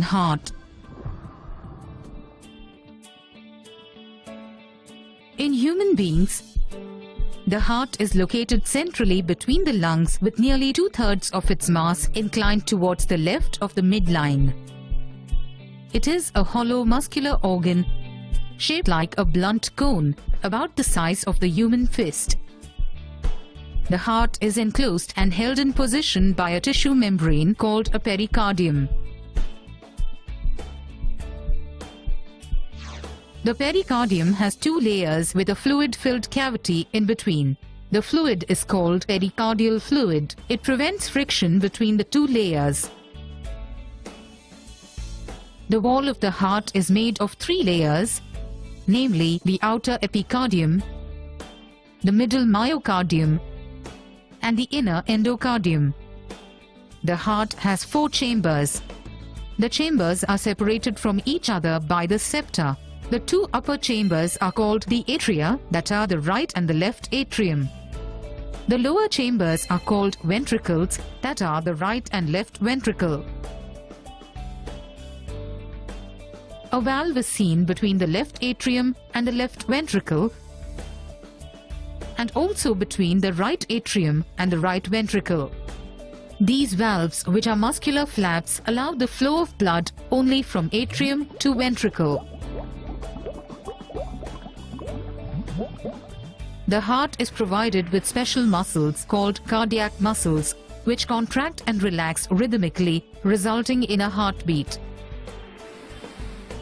Heart. In human beings, the heart is located centrally between the lungs with nearly 2/3 of its mass inclined towards the left of the midline. It is a hollow muscular organ shaped like a blunt cone about the size of the human fist. The heart is enclosed and held in position by a tissue membrane called a pericardium. The pericardium has 2 layers with a fluid-filled cavity in between. The fluid is called pericardial fluid. It prevents friction between the 2 layers. The wall of the heart is made of 3 layers, namely the outer epicardium, the middle myocardium, and the inner endocardium. The heart has 4 chambers. The chambers are separated from each other by the septa. The 2 upper chambers are called the atria, that are the right and the left atrium. The lower chambers are called ventricles, that are the right and left ventricle. A valve is seen between the left atrium and the left ventricle, and also between the right atrium and the right ventricle. These valves, which are muscular flaps, allow the flow of blood only from atrium to ventricle. The heart is provided with special muscles called cardiac muscles, which contract and relax rhythmically, resulting in a heartbeat.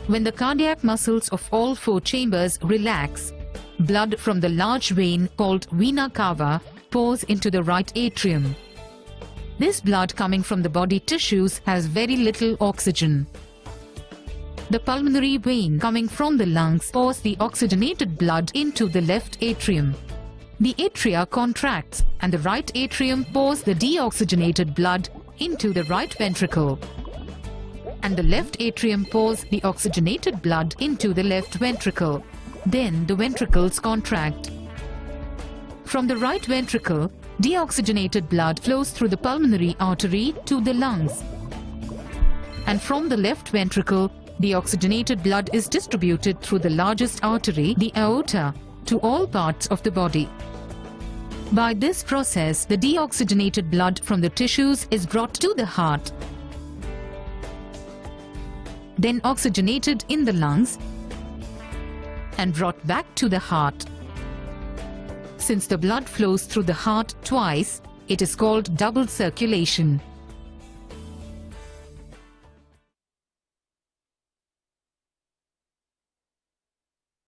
When the cardiac muscles of all 4 chambers relax, blood from the large vein called vena cava pours into the right atrium. This blood coming from the body tissues has very little oxygen. The pulmonary vein coming from the lungs pours the oxygenated blood into the left atrium. The atria contracts and the right atrium pours the deoxygenated blood into the right ventricle. And the left atrium pours the oxygenated blood into the left ventricle. Then the ventricles contract. From the right ventricle, deoxygenated blood flows through the pulmonary artery to the lungs. And from the left ventricle, the oxygenated blood is distributed through the largest artery, the aorta, to all parts of the body. By this process, the deoxygenated blood from the tissues is brought to the heart, then oxygenated in the lungs, and brought back to the heart. Since the blood flows through the heart twice, it is called double circulation.